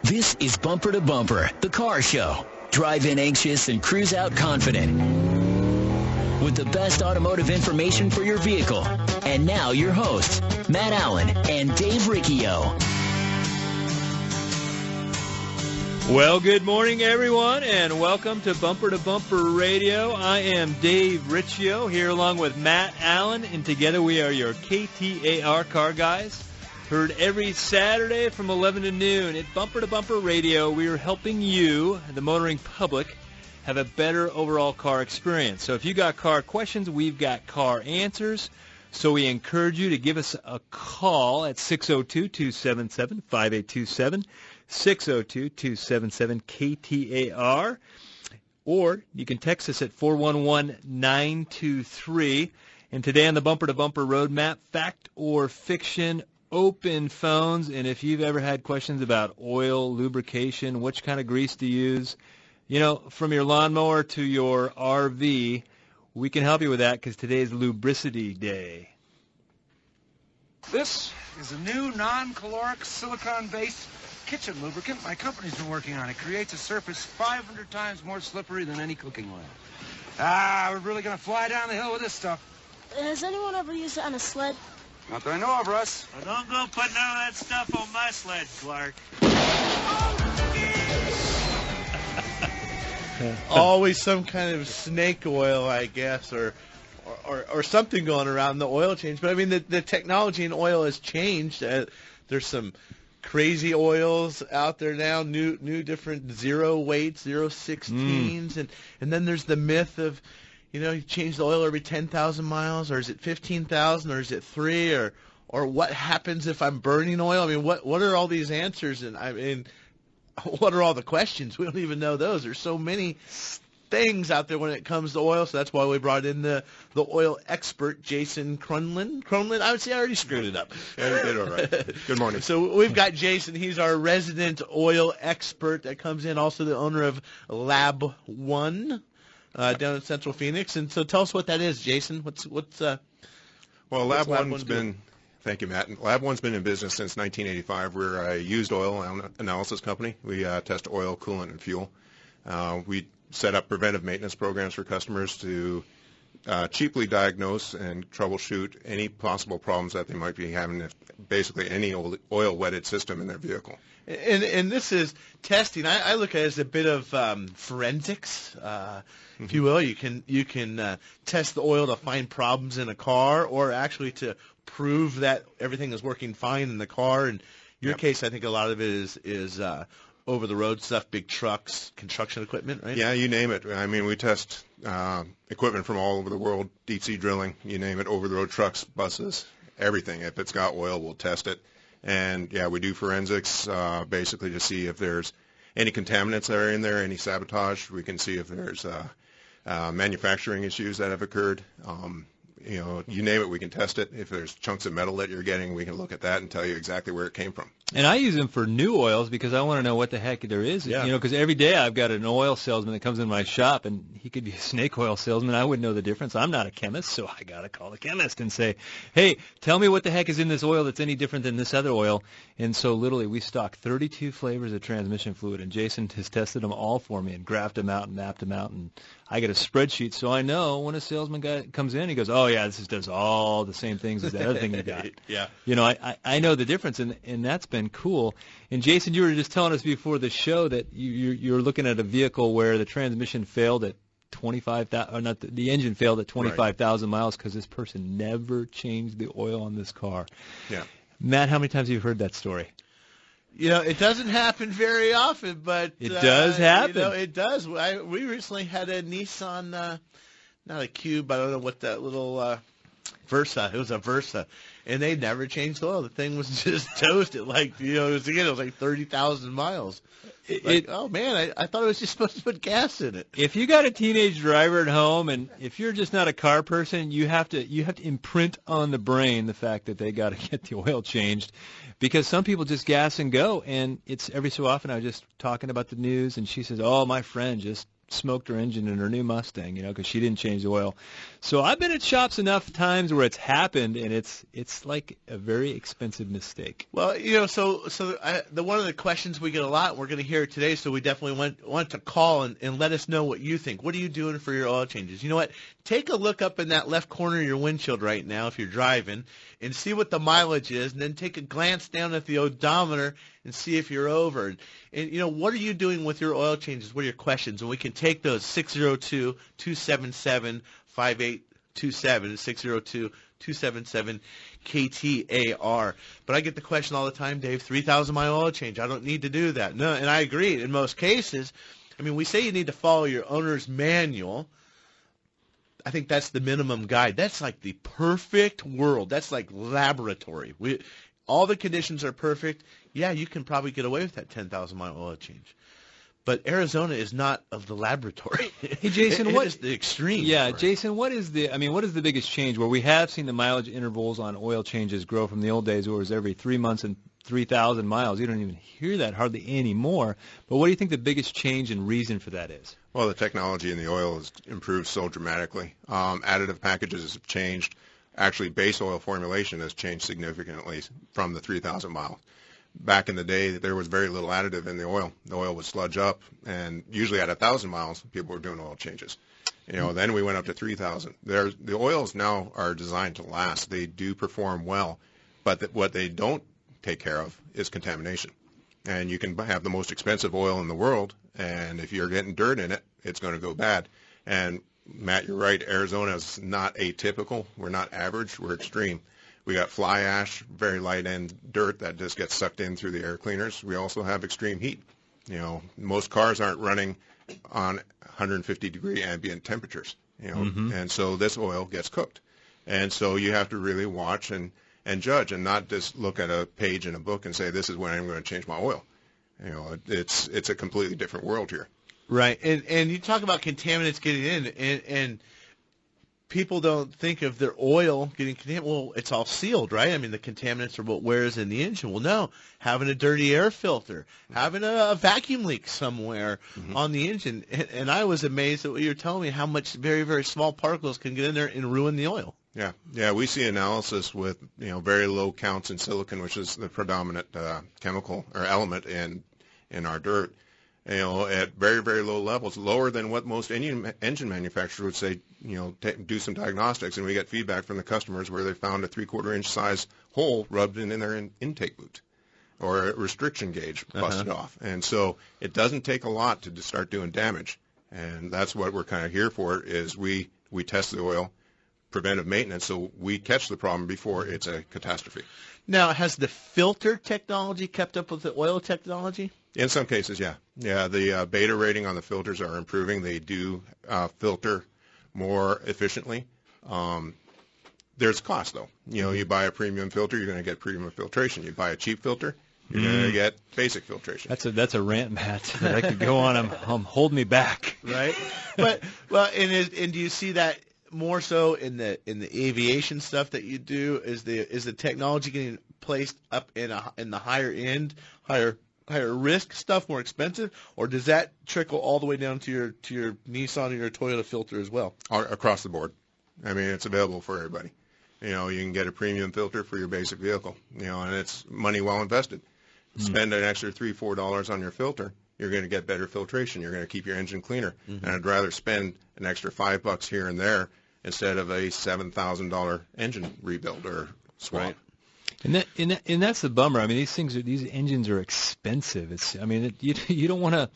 This is Bumper to Bumper, the car show. Drive in anxious and cruise out confident. With the best automotive information for your vehicle. And now your hosts, Matt Allen and Dave Riccio. Well, good morning, everyone, and welcome to Bumper Radio. I am Dave Riccio here along with Matt Allen, and together we are your KTAR car guys. Heard every Saturday from 11 to noon at Bumper to Bumper Radio. We are helping you, the motoring public, have a better overall car experience. So if you got car questions, we've got car answers. So we encourage you to give us a call at 602-277-5827, 602-277-KTAR, or you can text us at 411-923. And today on the Bumper to Bumper Roadmap, fact or fiction, open phones. And if you've ever had questions about oil, lubrication, which kind of grease to use, you know, from your lawnmower to your RV, we can help you with that because today is Lubricity Day. This is a new non-caloric silicone-based kitchen lubricant my company's been working on. It creates a surface 500 times more slippery than any cooking oil. We're really going to fly down the hill with this stuff. Has anyone ever used it on a sled? Not that I know of, Russ. Well, don't go put none of that stuff on my sled, Clark. Always some kind of snake oil, I guess, or something going around the oil change. But I mean, the technology in oil has changed. There's some crazy oils out there now, new different zero weights, 0.16s, and then there's the myth of, you know, you change the oil every 10,000 miles, or is it 15,000, or is it 3, or what happens if I'm burning oil? I mean, what are all these answers? And I mean, what are all the questions? We don't even know those. There's so many things out there when it comes to oil, so that's why we brought in the oil expert, Jason Crunlin. I would say I already screwed it up. Yeah, you did all right. Good morning. So we've got Jason. He's our resident oil expert that comes in, also the owner of Lab 1 down in Central Phoenix. And so tell us what that is, Jason. Well, Lab 1's been... Thank you, Matt. Lab 1's been in business since 1985. We're a used oil analysis company. We test oil, coolant, and fuel. We set up preventive maintenance programs for customers to cheaply diagnose and troubleshoot any possible problems that they might be having with basically any oil-wetted system in their vehicle. And this is testing. I look at it as a bit of forensics, if you will. You can test the oil to find problems in a car, or actually to prove that everything is working fine in the car. In your case, I think a lot of it is over-the-road stuff, big trucks, construction equipment, right? Yeah, you name it. I mean, we test equipment from all over the world, deep-sea drilling, you name it, over-the-road trucks, buses, everything. If it's got oil, we'll test it. And, yeah, we do forensics basically to see if there's any contaminants that are in there, any sabotage. We can see if there's manufacturing issues that have occurred. You know, you name it, we can test it. If there's chunks of metal that you're getting, we can look at that and tell you exactly where it came from. And I use them for new oils because I want to know what the heck there is. Yeah. You know, because every day I've got an oil salesman that comes in my shop, and he could be a snake oil salesman. I wouldn't know the difference. I'm not a chemist, so I got to call the chemist and say, hey, tell me what the heck is in this oil that's any different than this other oil. And so literally we stock 32 flavors of transmission fluid, and Jason has tested them all for me and graphed them out and mapped them out. And I get a spreadsheet, so I know when a salesman guy comes in, he goes, oh, yeah, this does all the same things as the other thing you got. Yeah. You know, I know the difference, and that's been cool. And, Jason, you were just telling us before the show that you're looking at a vehicle where the transmission failed at 25,000, or not, the engine failed at 25,000 miles because this person never changed the oil on this car. Yeah. Matt, how many times have you heard that story? You know, it doesn't happen very often, but it does happen. You know, it does. We recently had a Nissan, not a Cube, I don't know what that little Versa. It was a Versa, and they never changed oil. The thing was just toasted. Like, you know, it was like 30,000 miles. Oh man, I thought it was just supposed to put gas in it. If you got a teenage driver at home, and if you're just not a car person, you have to imprint on the brain the fact that they got to get the oil changed, because some people just gas and go. And it's every so often I was just talking about the news, and she says, "Oh, my friend just smoked her engine in her new Mustang, because she didn't change the oil. So I've been at shops enough times where it's happened, and it's like a very expensive mistake. Well, one of the questions we get a lot, and we're going to hear it today, so we definitely want to call and let us know what you think. What are you doing for your oil changes? You know what? Take a look up in that left corner of your windshield right now if you're driving and see what the mileage is, and then take a glance down at the odometer and see if you're over. And what are you doing with your oil changes? What are your questions? And we can take those 602-277-5827, 602-277 KTAR. But I get the question all the time, Dave, 3,000-mile oil change. I don't need to do that. No, and I agree. In most cases, we say you need to follow your owner's manual. I think that's the minimum guide. That's like the perfect world. That's like laboratory. All the conditions are perfect. Yeah, you can probably get away with that 10,000-mile oil change. But Arizona is not of the laboratory. Hey, Jason, what is the extreme? Yeah, Jason, what is the biggest change where we have seen the mileage intervals on oil changes grow from the old days where it was every 3 months and 3,000 miles? You don't even hear that hardly anymore. But what do you think the biggest change and reason for that is? Well, the technology in the oil has improved so dramatically. Additive packages have changed. Actually, base oil formulation has changed significantly from the 3,000 miles. Back in the day, there was very little additive in the oil. The oil would sludge up, and usually at 1,000 miles, people were doing oil changes. Then we went up to 3,000. The oils now are designed to last. They do perform well, but what they don't take care of is contamination. And you can have the most expensive oil in the world, and if you're getting dirt in it, it's going to go bad. And Matt, you're right. Arizona is not atypical. We're not average. We're extreme. We got fly ash, very light end dirt that just gets sucked in through the air cleaners. We also have extreme heat. Most cars aren't running on 150-degree ambient temperatures. And so this oil gets cooked. And so you have to really watch and judge, and not just look at a page in a book and say, this is when I'm going to change my oil. It's a completely different world here. Right, and you talk about contaminants getting in, and people don't think of their oil getting contaminated. Well, it's all sealed, right? The contaminants are what wears in the engine. Well, no, having a dirty air filter, having a vacuum leak somewhere on the engine, and I was amazed at what you were telling me, how much very, very small particles can get in there and ruin the oil. Yeah, we see analysis with very low counts in silicon, which is the predominant chemical or element in our dirt. At very, very low levels, lower than what most engine manufacturers would say, do some diagnostics, and we get feedback from the customers where they found a 3/4-inch size hole rubbed in their intake boot, or a restriction gauge busted off. And so it doesn't take a lot to start doing damage, and that's what we're kind of here for, is we test the oil, preventive maintenance, so we catch the problem before it's a catastrophe. Now, has the filter technology kept up with the oil technology? In some cases, yeah. Yeah, the beta rating on the filters are improving. They do filter more efficiently. There's cost, though. You buy a premium filter, you're going to get premium filtration. You buy a cheap filter, you're going to get basic filtration. That's a rant, Matt, that I could go on. Hold me back. Right? But and do you see that more so in the aviation stuff that you do? Is the technology getting placed up in the higher end, higher risk stuff more expensive, or does that trickle all the way down to your Nissan or your Toyota filter as well? Across the board. It's available for everybody. You can get a premium filter for your basic vehicle, and it's money well invested. Spend an extra $3-4 on your filter, you're going to get better filtration. You're going to keep your engine cleaner. And I'd rather spend an extra $5 here and there instead of a $7,000 engine rebuild or swap. Right. And that's the bummer. These engines are expensive. You don't want to.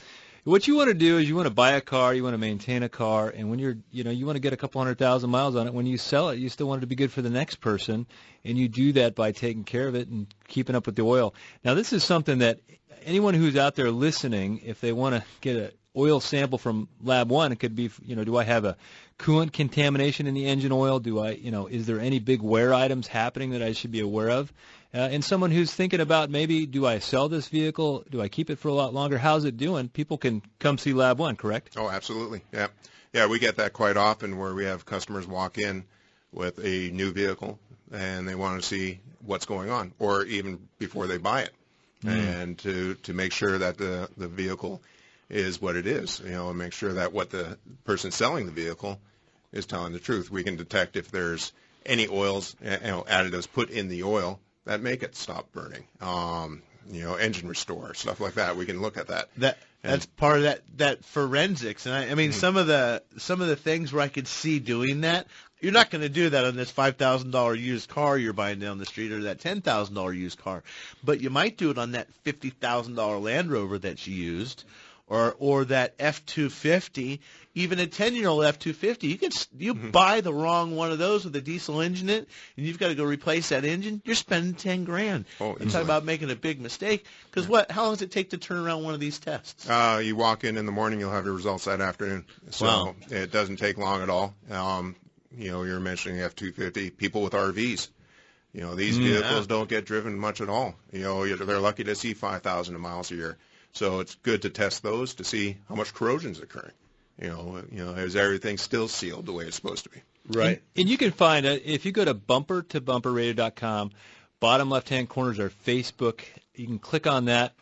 What you want to do is you want to buy a car, you want to maintain a car, and when you want to get a couple 100,000 miles on it. When you sell it, you still want it to be good for the next person, and you do that by taking care of it and keeping up with the oil. Now, this is something that anyone who's out there listening, if they want to get an oil sample from Lab 1, it could be, do I have a coolant contamination in the engine oil? Is there any big wear items happening that I should be aware of? And someone who's thinking about maybe, do I sell this vehicle? Do I keep it for a lot longer? How's it doing? People can come see Lab 1, correct? Oh, absolutely. Yeah. Yeah, we get that quite often where we have customers walk in with a new vehicle and they want to see what's going on, or even before they buy it, and to make sure that the vehicle is what it is, and make sure that what the person selling the vehicle is telling the truth. We can detect if there's any oils, additives put in the oil that make it stop burning. Engine restore, stuff like that. We can look at that. That's part of that forensics. And I mean, some of the things where I could see doing that, you're not going to do that on this $5,000 used car you're buying down the street or that $10,000 used car. But you might do it on that $50,000 Land Rover that you used, or that F-250, even a 10-year-old F-250. You buy the wrong one of those with a diesel engine in it, and you've got to go replace that engine. You're spending $10,000. Oh, you talk about making a big mistake. Because how long does it take to turn around one of these tests? You walk in the morning, you'll have your results that afternoon. So wow. It doesn't take long at all. You're mentioning F-250. People with RVs. These vehicles don't get driven much at all. They're lucky to see 5,000 miles a year. So it's good to test those to see how much corrosion is occurring. Is everything still sealed the way it's supposed to be? Right. And you can find it if you go to bumpertobumperradio.com. Bottom left-hand corner is our Facebook. You can click on that.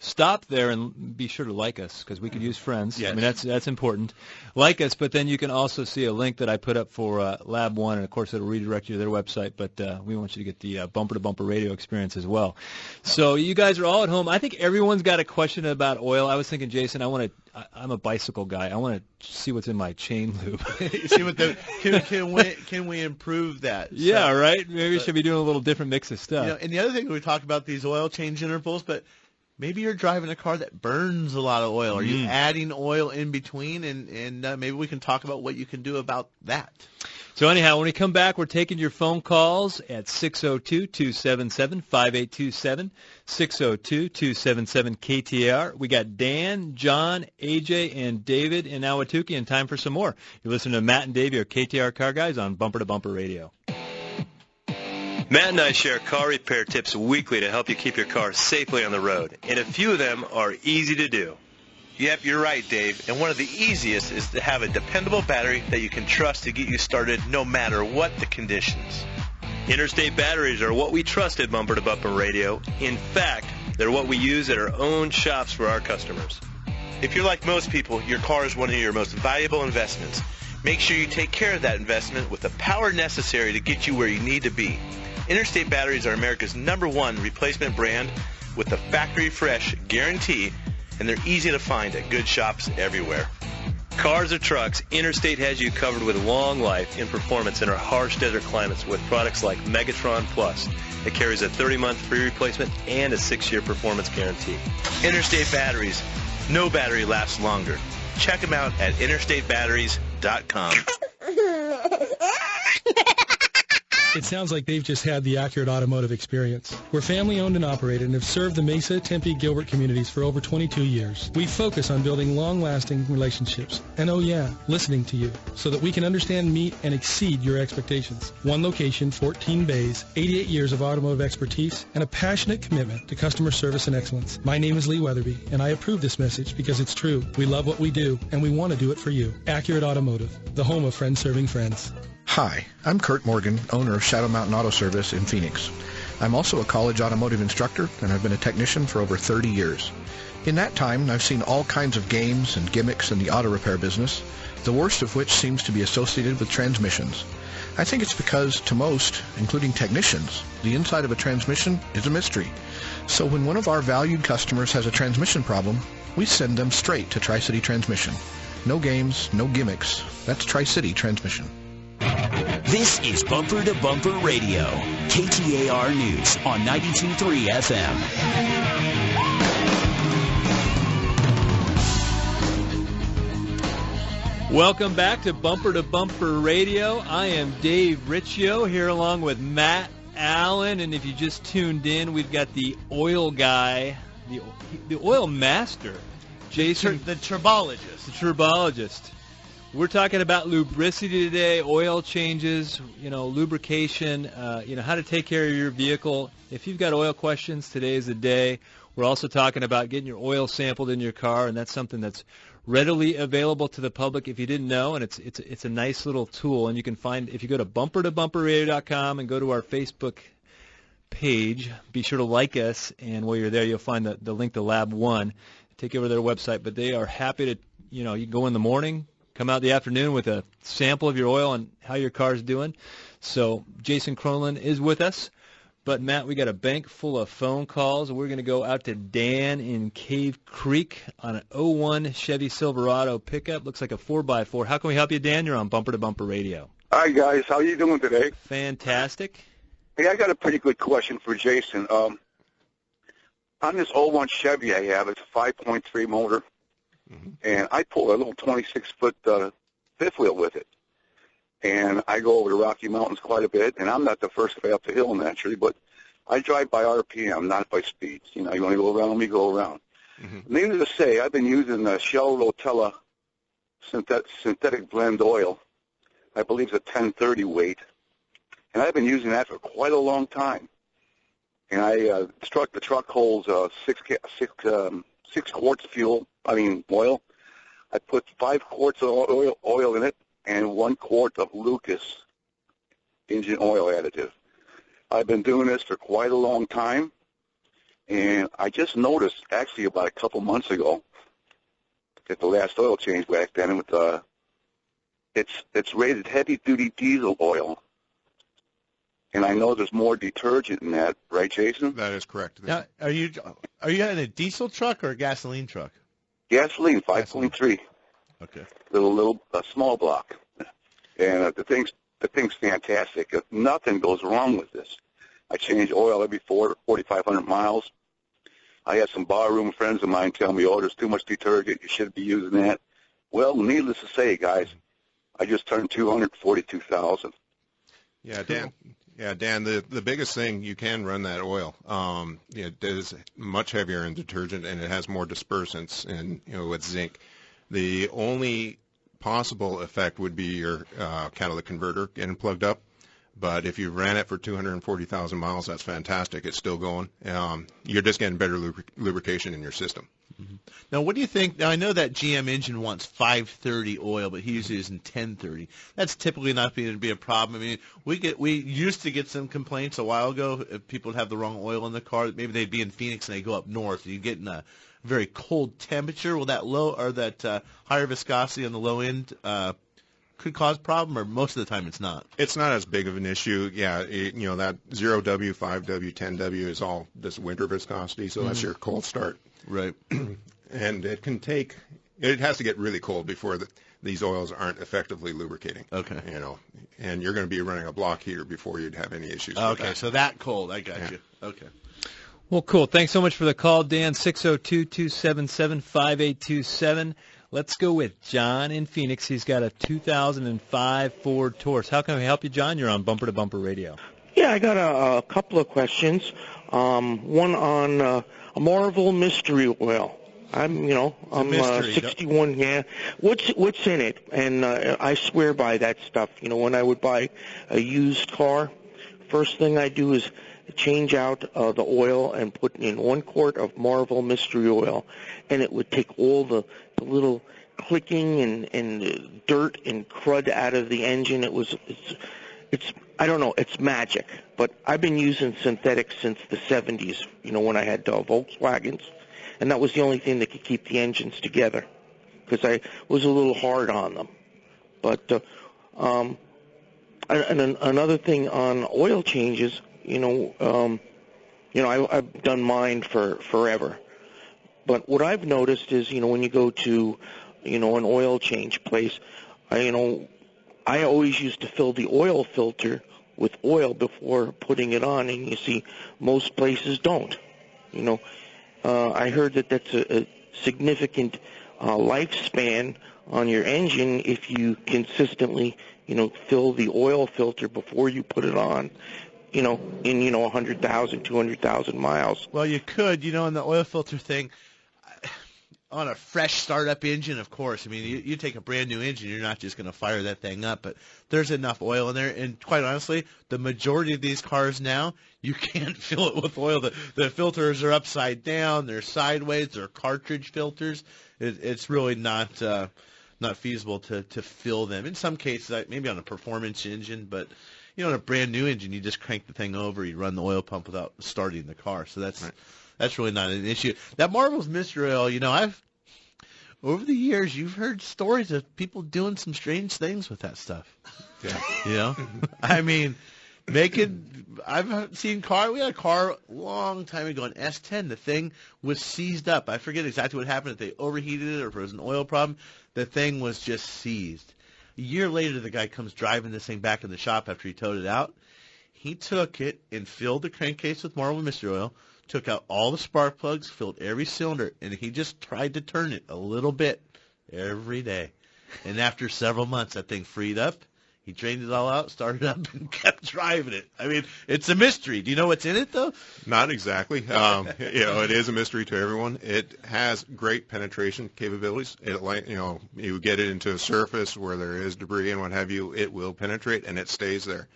Stop there and be sure to like us because we could use friends. Yes. I mean, that's important. Like us, but then you can also see a link that I put up for Lab 1, and, of course, it'll redirect you to their website, but we want you to get the bumper-to-bumper radio experience as well. So you guys are all at home. I think everyone's got a question about oil. I was thinking, Jason, I'm a bicycle guy. I want to see what's in my chain lube. See what can we improve that? Yeah, right? Maybe we should be doing a little different mix of stuff. And the other thing we talked about these oil change intervals, but maybe you're driving a car that burns a lot of oil. Are you adding oil in between? And maybe we can talk about what you can do about that. So anyhow, when we come back, we're taking your phone calls at 602-277-5827, 602-277-KTAR. We got Dan, John, AJ, and David in Ahwatukee, and time for some more. You're listening to Matt and Dave, your KTAR Car Guys on Bumper to Bumper Radio. Matt and I share car repair tips weekly to help you keep your car safely on the road, and a few of them are easy to do. Yep, you're right, Dave. And one of the easiest is to have a dependable battery that you can trust to get you started no matter what the conditions. Interstate batteries are what we trust at Bumper to Bumper Radio. In fact, they're what we use at our own shops for our customers. If you're like most people, your car is one of your most valuable investments. Make sure you take care of that investment with the power necessary to get you where you need to be. Interstate batteries are America's #1 replacement brand with the factory fresh guarantee, and they're easy to find at good shops everywhere. Cars or trucks, Interstate has you covered with long life and performance in our harsh desert climates with products like Megatron Plus. It carries a 30-month free replacement and a 6-year performance guarantee. Interstate batteries. No battery lasts longer. Check them out at interstatebatteries.com. It sounds like they've just had the accurate automotive experience. We're family-owned and operated and have served the Mesa, Tempe, Gilbert communities for over 22 years. We focus on building long-lasting relationships and, oh yeah, listening to you so that we can understand, meet, and exceed your expectations. One location, 14 bays, 88 years of automotive expertise, and a passionate commitment to customer service and excellence. My name is Lee Weatherby, and I approve this message because it's true. We love what we do, and we want to do it for you. Accurate Automotive, the home of friends serving friends. Hi, I'm Kurt Morgan, owner of Shadow Mountain Auto Service in Phoenix. I'm also a college automotive instructor, and I've been a technician for over 30 years. In that time, I've seen all kinds of games and gimmicks in the auto repair business, the worst of which seems to be associated with transmissions. I think it's because, to most, including technicians, the inside of a transmission is a mystery. So when one of our valued customers has a transmission problem, we send them straight to Tri-City Transmission. No games, no gimmicks. That's Tri-City Transmission. This is Bumper to Bumper Radio, KTAR News on 92.3 FM. Welcome back to Bumper Radio. I am Dave Riccio here along with Matt Allen, and if you just tuned in, we've got the oil guy, the oil master, Jason. The turbologist. The turbologist. We're talking about lubricity today, oil changes, lubrication, how to take care of your vehicle. If you've got oil questions, today is the day. We're also talking about getting your oil sampled in your car, and that's something that's readily available to the public if you didn't know, and it's a nice little tool. And you can find, if you go to bumpertobumperradio.com and go to our Facebook page, be sure to like us, and while you're there, you'll find the link to Lab 1. take you over to their website. But they are happy to, you can go in the morning, come out the afternoon with a sample of your oil and how your car's doing. So Jason Cronlund is with us. But, Matt, we got a bank full of phone calls. We're going to go out to Dan in Cave Creek on an 01 Chevy Silverado pickup. Looks like a 4x4. How can we help you, Dan? You're on Bumper to Bumper Radio. Hi, guys. How are you doing today? Fantastic. Hey, I got a pretty good question for Jason. On this 01 Chevy I have, it's a 5.3 motor, and I pull a little 26-foot fifth wheel with it. And I go over the Rocky Mountains quite a bit, and I'm not the first guy up the hill naturally, but I drive by RPM, not by speeds. You want to go around, we go around. Needless to say, I've been using the Shell Rotella synthetic blend oil. I believe it's a 1030 weight, and I've been using that for quite a long time. And the truck holds 6 quarts oil. I put 5 quarts of oil in it, and 1 quart of Lucas engine oil additive. I've been doing this for quite a long time, and I just noticed actually about a couple months ago at the last oil change back then with it's rated heavy-duty diesel oil, and I know there's more detergent in that, right, Jason? That is correct. Now, are you in a diesel truck or a gasoline truck? Gasoline, 5.3. Okay. Little small block, and the thing's fantastic. Nothing goes wrong with this. I change oil every 4,500 miles. I had some barroom friends of mine tell me, "Oh, there's too much detergent. You shouldn't be using that." Well, needless to say, guys, I just turned 242,000. Yeah, Dan. Yeah, Dan. The biggest thing, you can run that oil. It is much heavier in detergent, and it has more dispersants and with zinc. The only possible effect would be your catalytic converter getting plugged up. But if you ran it for 240,000 miles, that's fantastic. It's still going. You're just getting better lubrication in your system. Now, what do you think? Now, I know that GM engine wants 530 oil, but he's using 1030. That's typically not going to be a problem. I mean, we used to get some complaints a while ago if people would have the wrong oil in the car. Maybe they'd be in Phoenix and they go up north. You get in a very cold temperature. Will that higher viscosity on the low end could cause a problem, or most of the time it's not? It's not as big of an issue. Yeah, that 0W, 5W, 10W is all this winter viscosity, so that's your cold start. Right. And it has to get really cold before these oils aren't effectively lubricating. Okay. And you're going to be running a block heater before you'd have any issues with Okay, that. so that cold, I got you. Okay. Well, cool. Thanks so much for the call, Dan. 602-277-5827. Let's go with John in Phoenix. He's got a 2005 Ford Taurus. How can we help you, John? You're on Bumper to Bumper Radio. Yeah, I got a couple of questions. One on a Marvel mystery oil. I'm 61. Yeah, what's in it? And I swear by that stuff. When I would buy a used car, first thing I do is change out the oil and put in 1 quart of Marvel mystery oil, and it would take all the little clicking and dirt and crud out of the engine. It's I don't know, it's magic. But I've been using synthetics since the 70s, when I had Volkswagens, and that was the only thing that could keep the engines together, because I was a little hard on them. But and another thing on oil changes, I've done mine for forever. But what I've noticed is, when you go to, an oil change place, I always used to fill the oil filter with oil before putting it on, and you see most places don't. I heard that that's a significant lifespan on your engine if you consistently, fill the oil filter before you put it on. In 100,000, 200,000 miles. Well, you could, on the oil filter thing, on a fresh startup engine, of course. I mean, you take a brand new engine, you're not just going to fire that thing up, but there's enough oil in there. And quite honestly, the majority of these cars now, you can't fill it with oil. The filters are upside down, they're sideways, they're cartridge filters. It's really not feasible to fill them. In some cases, maybe on a performance engine, but on a brand new engine, you just crank the thing over, you run the oil pump without starting the car. So that's that's really not an issue. That Marvel's Mystery Oil, over the years, you've heard stories of people doing some strange things with that stuff. Yeah. I mean, I've seen we had a car a long time ago, an S10. The thing was seized up. I forget exactly what happened, if they overheated it or if it was an oil problem. The thing was just seized. A year later, the guy comes driving this thing back in the shop after he towed it out. He took it and filled the crankcase with Marvel Mystery Oil, took out all the spark plugs, filled every cylinder, and he just tried to turn it a little bit every day. And after several months, that thing freed up. He drained it all out, started up, and kept driving it. I mean, it's a mystery. Do you know what's in it, though? Not exactly. It is a mystery to everyone. It has great penetration capabilities. You get it into a surface where there is debris and what have you, it will penetrate, and it stays there.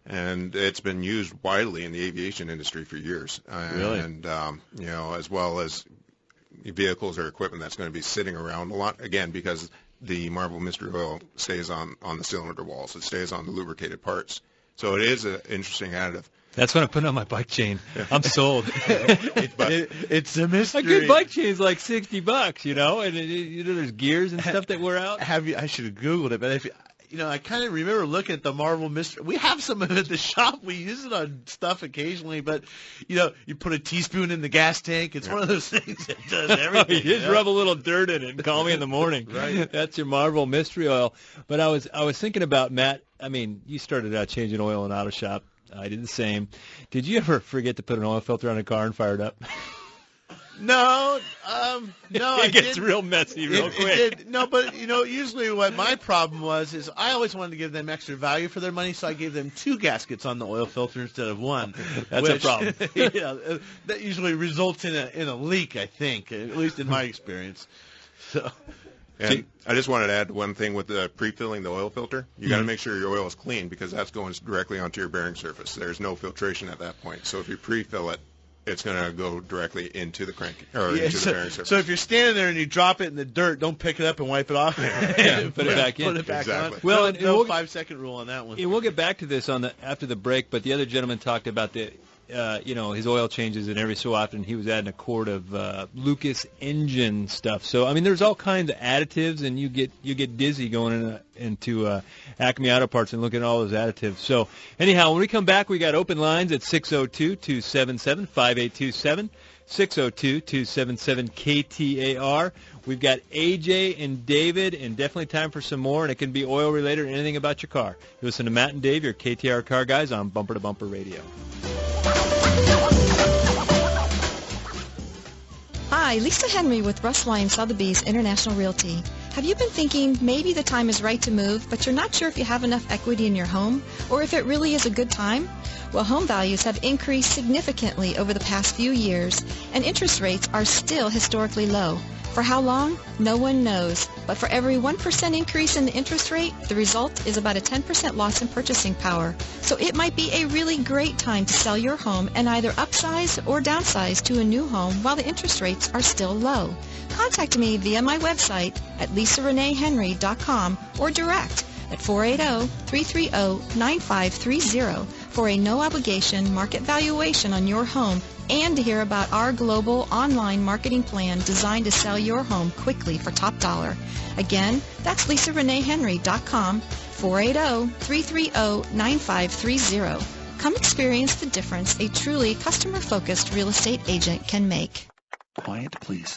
And it's been used widely in the aviation industry for years. Really? And, as well as vehicles or equipment that's going to be sitting around a lot, again, because the Marvel Mystery Oil stays on the cylinder walls. It stays on the lubricated parts. So it is an interesting additive. That's what I'm putting on my bike chain. I'm sold. It's a mystery. A good bike chain is like $60, and there's gears and stuff that wear out. I should have Googled it, but I kind of remember looking at the Marvel Mystery. We have some of it at the shop. We use it on stuff occasionally, but, you put a teaspoon in the gas tank. It's one of those things that does everything. You just rub a little dirt in it and call me in the morning. Right. That's your Marvel Mystery Oil. But I was thinking about, Matt, you started out changing oil in auto shop. I did the same. Did you ever forget to put an oil filter on a car and fire it up? No, it gets real messy real quick. No, but usually what my problem was is I always wanted to give them extra value for their money, so I gave them 2 gaskets on the oil filter instead of 1. That's a problem. That usually results in a leak, I think, at least in my experience. So. And I just wanted to add one thing with the pre-filling the oil filter. You got to make sure your oil is clean because that's going directly onto your bearing surface. There's no filtration at that point. So if you pre-fill it, it's going to go directly into the crank into the bearing surface. So if you're standing there and you drop it in the dirt, don't pick it up and wipe it off. Put it back in. Put it back exactly. on. Well, no 5-second rule on that one. And we'll get back to this after the break. But the other gentleman talked about his oil changes, and every so often he was adding a quart of Lucas engine stuff. So there's all kinds of additives, and you get dizzy going into Acme Auto Parts and looking at all those additives. So anyhow, when we come back, we got open lines at 602-277-5827, 602-277-KTAR. We've got AJ and David, and definitely time for some more, and it can be oil related or anything about your car. You listen to Matt and Dave, your KTAR car guys, on Bumper to Bumper Radio. Hi, Lisa Henry with Russ Lyon Sotheby's International Realty. Have you been thinking maybe the time is right to move, but you're not sure if you have enough equity in your home or if it really is a good time? Well, home values have increased significantly over the past few years, and interest rates are still historically low. For how long? No one knows. But for every 1% increase in the interest rate, the result is about a 10% loss in purchasing power. So it might be a really great time to sell your home and either upsize or downsize to a new home while the interest rates are still low. Contact me via my website at lisareneehenry.com or direct at 480-330-9530 for a no-obligation market valuation on your home and to hear about our global online marketing plan designed to sell your home quickly for top dollar. Again, that's lisareneehenry.com, 480-330-9530. Come experience the difference a truly customer-focused real estate agent can make. Quiet, please.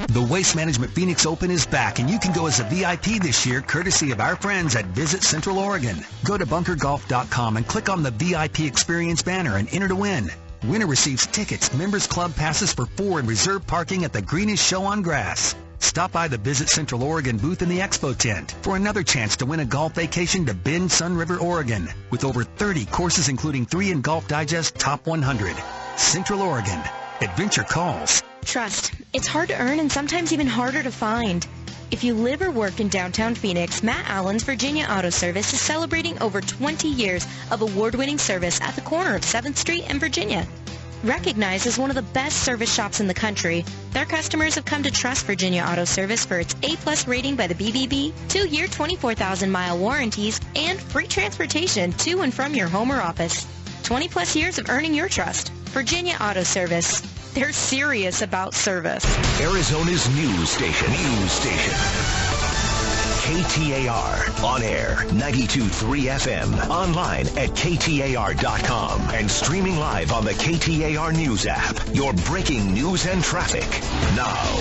The Waste Management Phoenix Open is back, and you can go as a VIP this year, courtesy of our friends at Visit Central Oregon. Go to bunkergolf.com and click on the VIP Experience banner and enter to win. Winner receives tickets, members club passes for 4 and reserved parking at the greenest show on grass. Stop by the Visit Central Oregon booth in the Expo tent for another chance to win a golf vacation to Bend Sun River, Oregon, with over 30 courses including 3 in Golf Digest Top 100. Central Oregon. Adventure calls. Trust. It's hard to earn and sometimes even harder to find. If you live or work in downtown Phoenix, Matt Allen's Virginia Auto Service is celebrating over 20 years of award-winning service at the corner of 7th Street and Virginia. Recognized as one of the best service shops in the country, their customers have come to trust Virginia Auto Service for its A+ rating by the BBB, 2-year 24,000-mile warranties, and free transportation to and from your home or office. 20+ years of earning your trust. Virginia Auto Service. They're serious about service. Arizona's news station. KTAR. On air, 92.3 FM. Online at KTAR.com. And streaming live on the KTAR News app. Your breaking news and traffic. Now.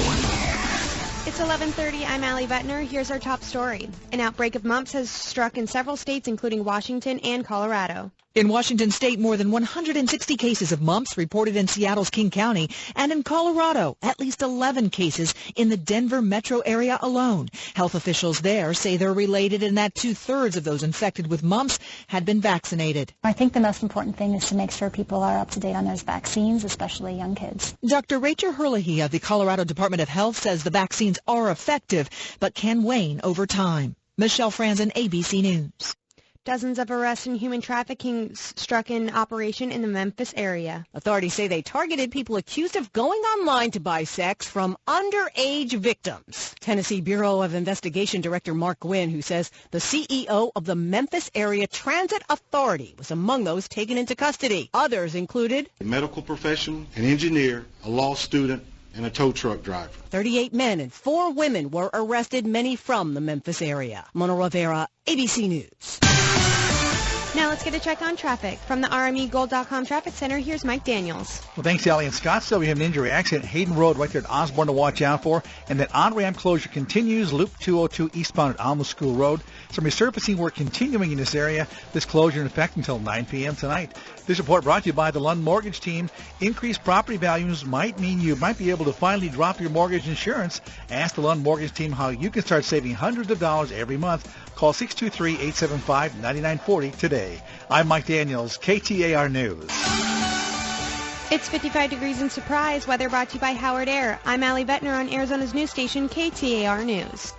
It's 11:30. I'm Allie Vettner. Here's our top story. An outbreak of mumps has struck in several states, including Washington and Colorado. In Washington state, more than 160 cases of mumps reported in Seattle's King County, and in Colorado, at least 11 cases in the Denver metro area alone. Health officials there say they're related and that 2/3 of those infected with mumps had been vaccinated. I think the most important thing is to make sure people are up to date on those vaccines, especially young kids. Dr. Rachel Herlihy of the Colorado Department of Health says the vaccines are effective, but can wane over time. Michelle Franzen, ABC News. Dozens of arrests and human trafficking struck in operation in the Memphis area. Authorities say they targeted people accused of going online to buy sex from underage victims. Tennessee Bureau of Investigation Director Mark Gwynn, who says the CEO of the Memphis Area Transit Authority was among those taken into custody. Others included a medical professional, an engineer, a law student, and a tow truck driver. 38 men and 4 women were arrested, many from the Memphis area. Mona Rivera, ABC News. Now let's get a check on traffic. From the RMEGold.com Traffic Center, here's Mike Daniels. Well, thanks, Allie. In Scottsdale, we have an injury accident. Hayden Road right there at Osborne to watch out for. And that on-ramp closure continues. Loop 202 eastbound at Alma School Road. Some resurfacing work continuing in this area. This closure in effect until 9 p.m. tonight. This report brought to you by the Lund Mortgage Team. Increased property values might mean you might be able to finally drop your mortgage insurance. Ask the Lund Mortgage Team how you can start saving hundreds of dollars every month. Call 623-875-9940 today. I'm Mike Daniels, KTAR News. It's 55 degrees in Surprise. Weather brought to you by Howard Air. I'm Allie Vettner on Arizona's news station, KTAR News.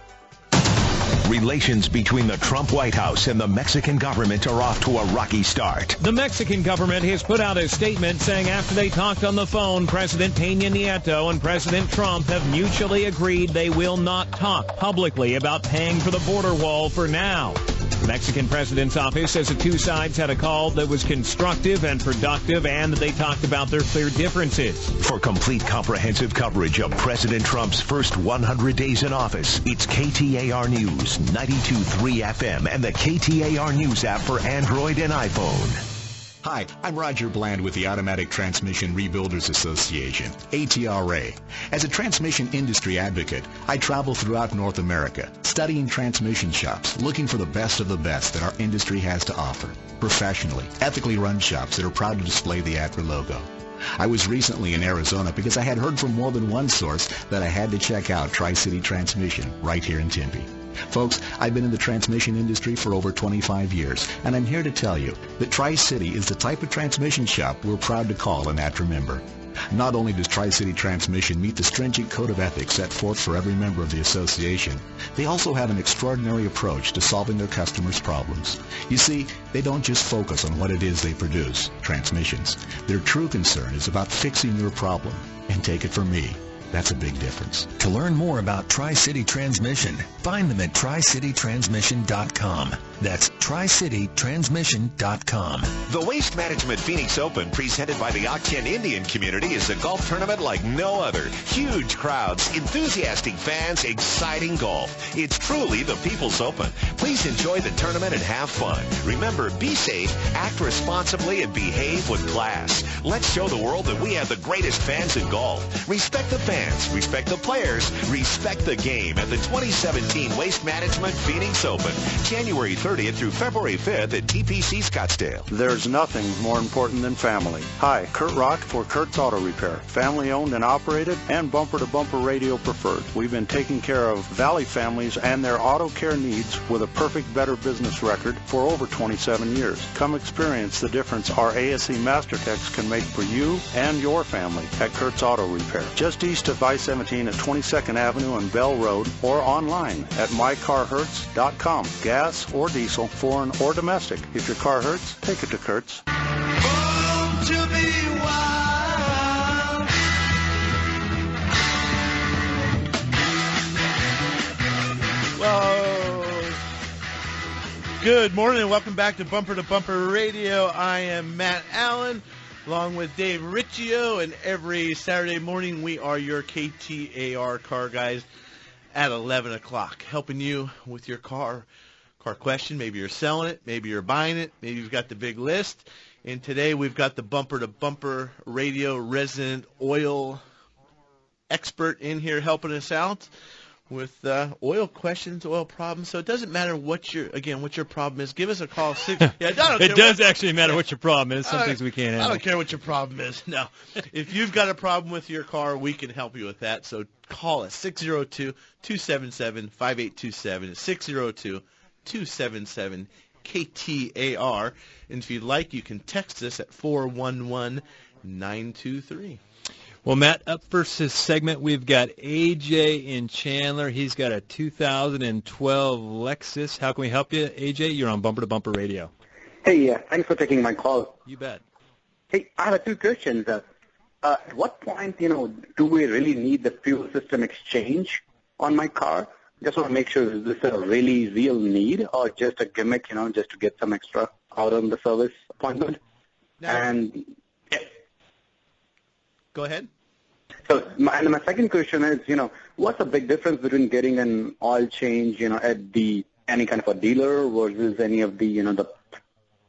Relations between the Trump White House and the Mexican government are off to a rocky start. The Mexican government has put out a statement saying after they talked on the phone, President Peña Nieto and President Trump have mutually agreed they will not talk publicly about paying for the border wall for now. The Mexican president's office says the two sides had a call that was constructive and productive and that they talked about their clear differences. For complete comprehensive coverage of President Trump's first 100 days in office, it's KTAR News, 92.3 FM, and the KTAR News app for Android and iPhone. Hi, I'm Roger Bland with the Automatic Transmission Rebuilders Association, ATRA. As a transmission industry advocate, I travel throughout North America, studying transmission shops, looking for the best of the best that our industry has to offer. Professionally, ethically run shops that are proud to display the ATRA logo. I was recently in Arizona because I had heard from more than one source that I had to check out Tri-City Transmission right here in Tempe. Folks, I've been in the transmission industry for over 25 years, and I'm here to tell you that Tri-City is the type of transmission shop we're proud to call an ATRA member. Not only does Tri-City Transmission meet the stringent code of ethics set forth for every member of the association, they also have an extraordinary approach to solving their customers' problems. You see, they don't just focus on what it is they produce, transmissions. Their true concern is about fixing your problem. And take it from me, that's a big difference. To learn more about Tri-City Transmission, find them at TriCityTransmission.com. That's TriCityTransmission.com. The Waste Management Phoenix Open, presented by the Octen Indian community, is a golf tournament like no other. Huge crowds, enthusiastic fans, exciting golf. It's truly the People's Open. Please enjoy the tournament and have fun. Remember, be safe, act responsibly, and behave with class. Let's show the world that we have the greatest fans in golf. Respect the fans, respect the players, respect the game at the 2017 Waste Management Phoenix Open, January 30th through February 5th at TPC Scottsdale. There's nothing more important than family. Hi, Kurt Rock for Kurt's Auto Repair. Family owned and operated and bumper-to-bumper radio preferred. We've been taking care of Valley families and their auto care needs with a perfect Better Business record for over 27 years. Come experience the difference our ASE Master Techs can make for you and your family at Kurt's Auto Repair. Just east of I-17 at 22nd Avenue and Bell Road, or online at mycarhurts.com. Gas or diesel, foreign or domestic. If your car hurts, take it to Kurt's. Well, good morning and welcome back to Bumper Radio. I am Matt Allen. along with Dave Riccio, and every Saturday morning we are your KTAR car guys at 11 o'clock, helping you with your car question. Maybe you're selling it, maybe you're buying it, maybe you've got the big list. And today we've got the bumper-to-bumper radio resident oil expert in here helping us out with oil questions, oil problems. So it doesn't matter what your problem is. Give us a call. It does actually matter what your problem is. Some things we can't handle. I don't care what your problem is. No. If you've got a problem with your car, we can help you with that. So call us, 602-277-5827. 602-277-KTAR. And if you'd like, you can text us at 411-923. Well, Matt, up first this segment, we've got AJ in Chandler. He's got a 2012 Lexus. How can we help you, AJ? You're on Bumper to Bumper Radio. Hey, thanks for taking my call. You bet. Hey, I have two questions. At what point, do we really need the fuel system exchange on my car? Just want to make sure, is this a really real need or just a gimmick, just to get some extra out on the service appointment? Go ahead. So, my second question is, what's the big difference between getting an oil change, at any kind of a dealer versus any of the, the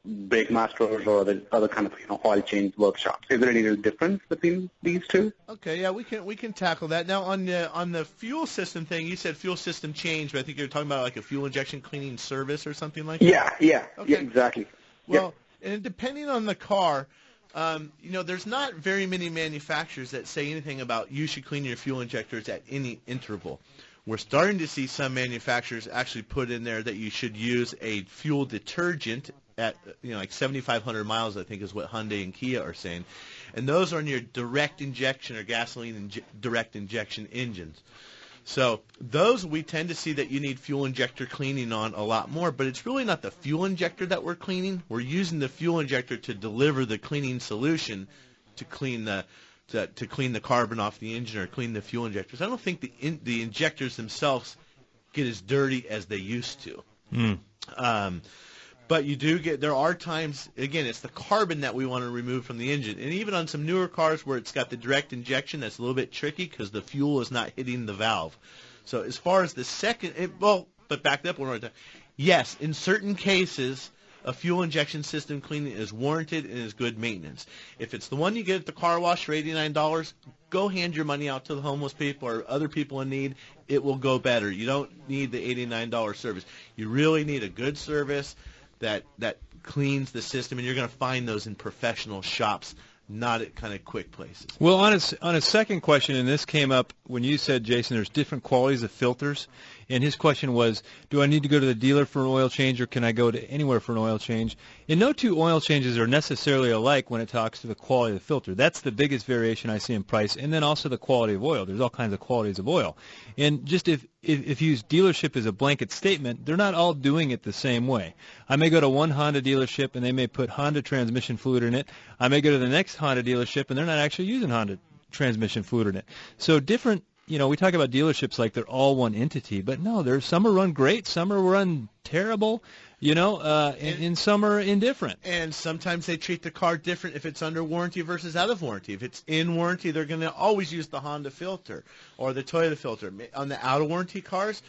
brake masters or the other kind of, oil change workshops? Is there any real difference between these two? Okay, yeah, we can tackle that. Now, on the fuel system thing, you said fuel system change, but I think you're talking about like a fuel injection cleaning service or something like that? Yeah, okay. Yeah, exactly. Well, and depending on the car, there's not very many manufacturers that say anything about you should clean your fuel injectors at any interval. We're starting to see some manufacturers actually put in there that you should use a fuel detergent at like 7,500 miles, I think is what Hyundai and Kia are saying. And those are in your direct injection or gasoline direct injection engines. So those we tend to see that you need fuel injector cleaning on a lot more, but it's really not the fuel injector that we're cleaning. We're using the fuel injector to deliver the cleaning solution to clean the carbon off the engine or clean the fuel injectors. I don't think the injectors themselves get as dirty as they used to. But there are times, again, it's the carbon that we want to remove from the engine. And even on some newer cars where it's got the direct injection, that's a little bit tricky because the fuel is not hitting the valve. So as far as the but back up one more time. Yes, in certain cases, a fuel injection system cleaning is warranted and is good maintenance. If it's the one you get at the car wash for $89, go hand your money out to the homeless people or other people in need. It will go better. You don't need the $89 service. You really need a good service that cleans the system, and you're going to find those in professional shops, not at kind of quick places. Well, on a second question, and this came up when you said, Jason, there's different qualities of filters, and his question was, do I need to go to the dealer for an oil change, or can I go to anywhere for an oil change? And no two oil changes are necessarily alike when it talks to the quality of the filter. That's the biggest variation I see in price, and then also the quality of oil. There's all kinds of qualities of oil. And just if you use dealership as a blanket statement, they're not all doing it the same way. I may go to one Honda dealership, and they may put Honda transmission fluid in it. I may go to the next Honda dealership, and they're not actually using Honda transmission fluid in it. So different, we talk about dealerships like they're all one entity, but no, there's some are run great, some are run terrible, and some are indifferent. And sometimes they treat the car different if it's under warranty versus out of warranty. If it's in warranty, they're going to always use the Honda filter or the Toyota filter. On the out of warranty cars,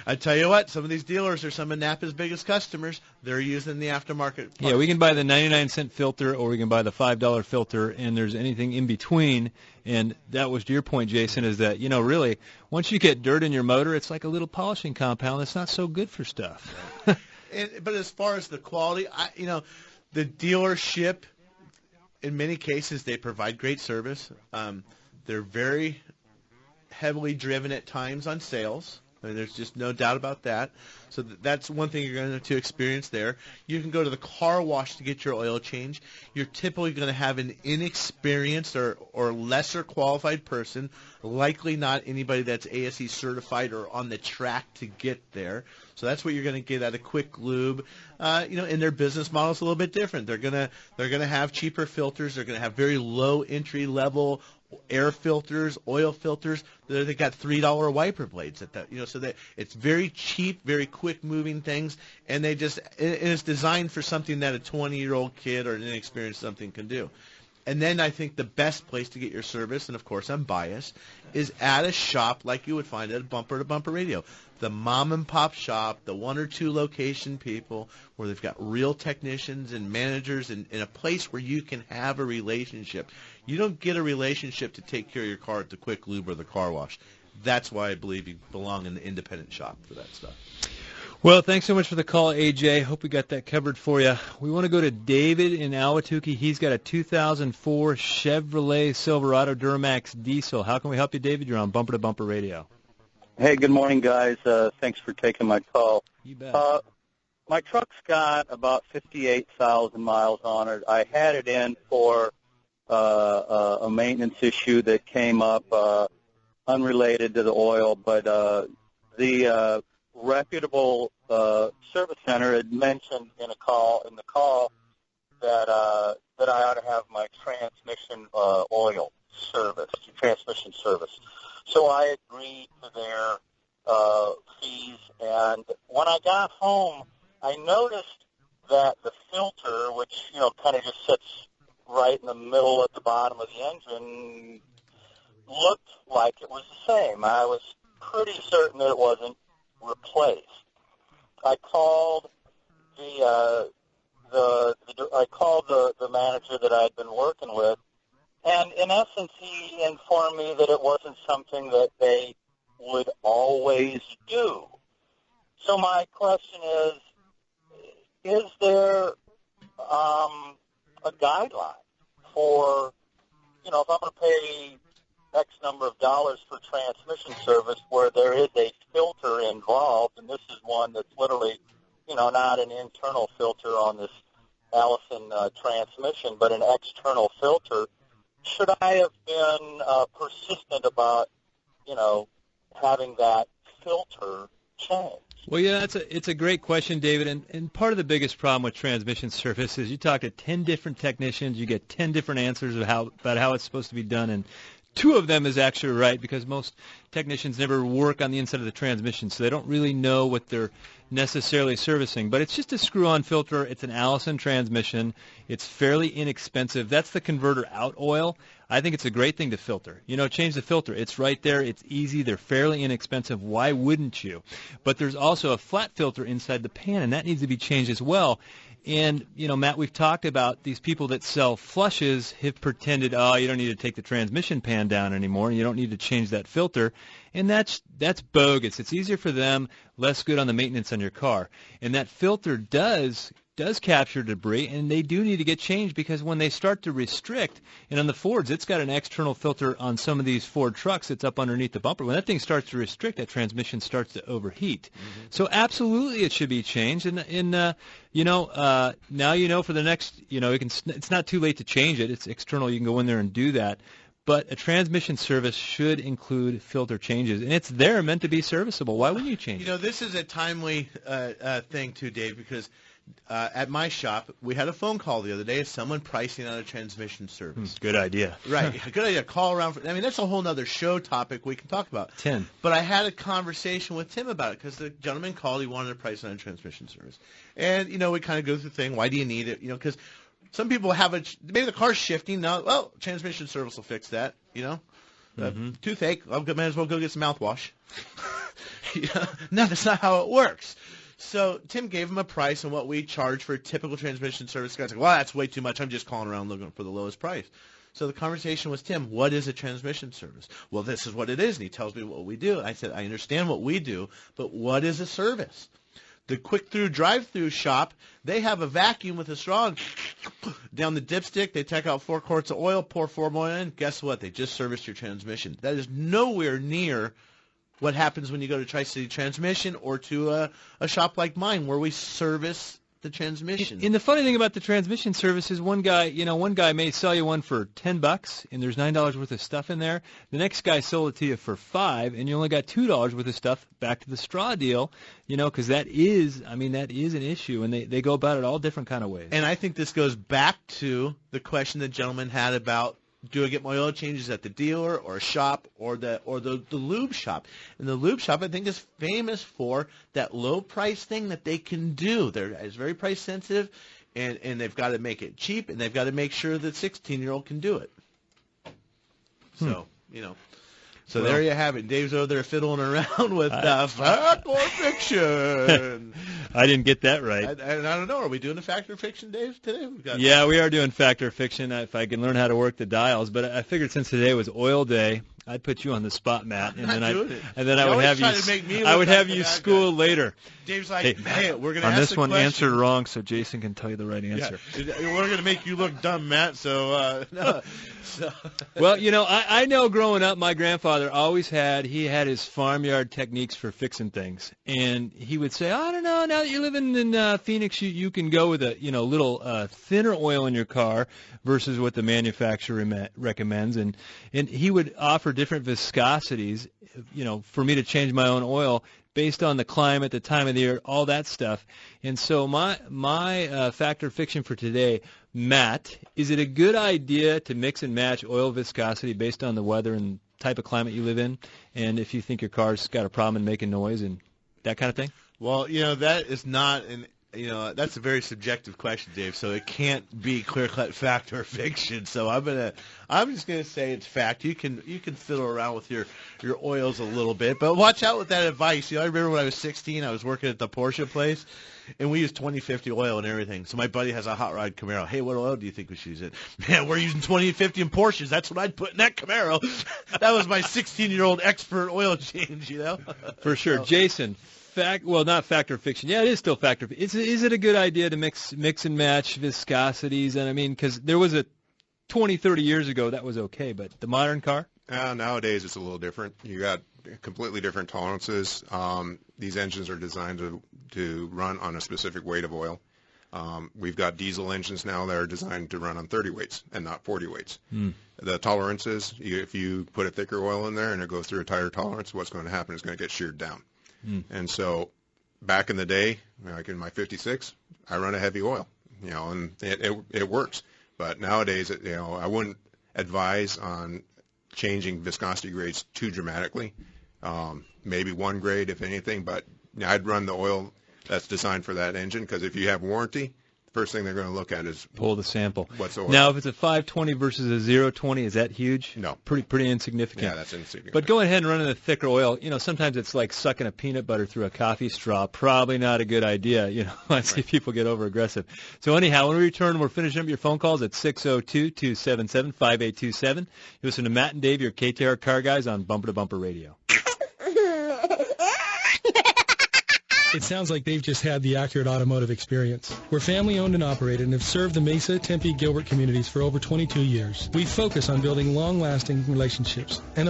I tell you what, some of these dealers are some of Napa's biggest customers. They're using the aftermarket parts. Yeah, we can buy the 99-cent filter or we can buy the $5 filter, and there's anything in between. And that was to your point, Jason, is that, really, once you get dirt in your motor, it's like a little polishing compound. It's not so good for stuff. But as far as the quality, the dealership, in many cases, they provide great service. They're very heavily driven at times on sales. I mean, there's just no doubt about that. So that's one thing you're going to experience there. You can go to the car wash to get your oil change. You're typically going to have an inexperienced or lesser qualified person, likely not anybody that's ASE certified or on the track to get there. So that's what you're going to get at a quick lube. And their business model is a little bit different. They're going to have cheaper filters. They're going to have very low entry level air filters, oil filters. They got $3 wiper blades at that. So that it's very cheap, very quick moving things, and it's designed for something that a 20-year-old kid or an inexperienced something can do. And then I think the best place to get your service, and of course I'm biased, is at a shop like you would find at a Bumper to Bumper Radio. The mom and pop shop, the 1 or 2 location people where they've got real technicians and managers in a place where you can have a relationship. You don't get a relationship to take care of your car at the Quick Lube or the car wash. That's why I believe you belong in the independent shop for that stuff. Well, thanks so much for the call, AJ. Hope we got that covered for you. We want to go to David in Ahwatukee. He's got a 2004 Chevrolet Silverado Duramax diesel. How can we help you, David? You're on Bumper to Bumper Radio. Hey, good morning, guys. Thanks for taking my call. You bet. My truck's got about 58,000 miles on it. I had it in for a maintenance issue that came up unrelated to the oil, but the reputable service center had mentioned in the call that I ought to have my transmission oil service, transmission service. So I agreed to their fees, and when I got home, I noticed that the filter, which kind of just sits right in the middle at the bottom of the engine, looked like it was the same. I was pretty certain that it wasn't replaced. I called the manager that I'd been working with, and in essence, he informed me that it wasn't something that they would always do. So my question is there a guideline for, if I'm going to pay X number of dollars for transmission service where there is a filter involved, and this is one that's literally, not an internal filter on this Allison transmission, but an external filter. Should I have been persistent about, having that filter changed? Well, yeah, it's a great question, David, and part of the biggest problem with transmission service is you talk to 10 different technicians, you get 10 different answers about how it's supposed to be done, and 2 of them is actually right because most technicians never work on the inside of the transmission, so they don't really know what they're necessarily servicing. But it's just a screw-on filter. It's an Allison transmission. It's fairly inexpensive. That's the converter out oil. I think it's a great thing to filter. Change the filter. It's right there. It's easy. They're fairly inexpensive. Why wouldn't you? But there's also a flat filter inside the pan, and that needs to be changed as well. And, Matt, we've talked about these people that sell flushes have pretended, you don't need to take the transmission pan down anymore, and you don't need to change that filter. And that's bogus. It's easier for them, less good on the maintenance on your car. And that filter does capture debris, and they do need to get changed because when they start to restrict, and on the Fords, it's got an external filter on some of these Ford trucks that's up underneath the bumper. When that thing starts to restrict, that transmission starts to overheat. Mm-hmm. So absolutely it should be changed. And now for the next, it's not too late to change it. It's external. You can go in there and do that. But a transmission service should include filter changes, and it's there meant to be serviceable. Why wouldn't you change it? This is a timely thing, too, Dave, because at my shop, we had a phone call the other day of someone pricing out a transmission service. Good idea. Right. Good idea. Call around. That's a whole other show topic we can talk about. 10. But I had a conversation with Tim about it because the gentleman called. He wanted a price on a transmission service. And, we kind of go through the thing. Why do you need it? Because some people have maybe the car's shifting. Now, transmission service will fix that, Toothache, I might as well go get some mouthwash. No, that's not how it works. So Tim gave him a price on what we charge for a typical transmission service. The guy's like, well, that's way too much. I'm just calling around looking for the lowest price. So the conversation was, Tim, what is a transmission service? Well, this is what it is, and he tells me what we do. And I said, I understand what we do, but what is a service? The quick-through drive-through shop, they have a vacuum with a straw down the dipstick. They take out 4 quarts of oil, pour 4 more in. Guess what? They just serviced your transmission. That is nowhere near what happens when you go to Tri-City Transmission or to a shop like mine where we service the transmission. And the funny thing about the transmission service is one guy may sell you one for $10 and there's $9 worth of stuff in there. The next guy sold it to you for $5 and you only got $2 worth of stuff back to the straw deal, because that is an issue, and they go about it all different kind of ways. And I think this goes back to the question the gentleman had about do I get my oil changes at the dealer or a shop or the lube shop? And the lube shop, I think, is famous for that low price thing that they can do. It's very price sensitive, and they've got to make it cheap, and they've got to make sure that 16-year-old can do it. So, So there you have it. Dave's over there fiddling around with fact or fiction. I didn't get that right. I don't know. Are we doing a fact or fiction, Dave, today? We are doing fact or fiction if I can learn how to work the dials. But I figured since today was oil day, I'd put you on the spot, Matt, and then I would have you school later. Dave's like, hey, we're going to on ask this the one question. answer wrong, so Jason can tell you the right answer. Yeah. We're going to make you look dumb, Matt. So, Well, I know growing up, my grandfather always had his farmyard techniques for fixing things, and he would say, I don't know, now that you're living in Phoenix, you can go with a little thinner oil in your car versus what the manufacturer recommends, and he would offer different viscosities, for me to change my own oil based on the climate, the time of the year, all that stuff. And so my fact or fiction for today, Matt, is it a good idea to mix and match oil viscosity based on the weather and type of climate you live in, and if you think your car's got a problem in making noise and that kind of thing? Well, that is not that's a very subjective question, Dave. So it can't be clear-cut fact or fiction. So I'm just gonna say it's fact. You can fiddle around with your oils a little bit, but watch out with that advice. I remember when I was 16, I was working at the Porsche place, and we used 2050 oil and everything. So my buddy has a hot rod Camaro. Hey, what oil do you think we should use it? Man, we're using 2050 in Porsches. That's what I'd put in that Camaro. That was my 16-year-old expert oil change. For sure, Jason. Not fact or fiction. Yeah, it is still fact or fiction. Is it a good idea to mix and match viscosities? And because there was 20, 30 years ago that was okay, but the modern car? Nowadays it's a little different. You got completely different tolerances. These engines are designed to run on a specific weight of oil. We've got diesel engines now that are designed to run on 30 weights and not 40 weights. The tolerances, if you put a thicker oil in there and it goes through a tighter tolerance, what's going to happen is going to get sheared down. And so back in the day, like in my 56, I run a heavy oil, and it works. But nowadays, I wouldn't advise on changing viscosity grades too dramatically. Maybe one grade, if anything, but I'd run the oil that's designed for that engine, because if you have warranty, first thing they're going to look at is pull the sample. What's the oil? Now, if it's a 520 versus a 020, is that huge? No. Pretty insignificant. Yeah, that's insignificant. But go ahead and run in the thicker oil. Sometimes it's like sucking a peanut butter through a coffee straw. Probably not a good idea. I see people get over aggressive. So anyhow, when we return, we're finishing up your phone calls at 602-277-5827. You listen to Matt and Dave, your KTAR car guys on Bumper to Bumper Radio. It sounds like they've just had the accurate automotive experience. We're family-owned and operated and have served the Mesa, Tempe, Gilbert communities for over 22 years. We focus on building long-lasting relationships. And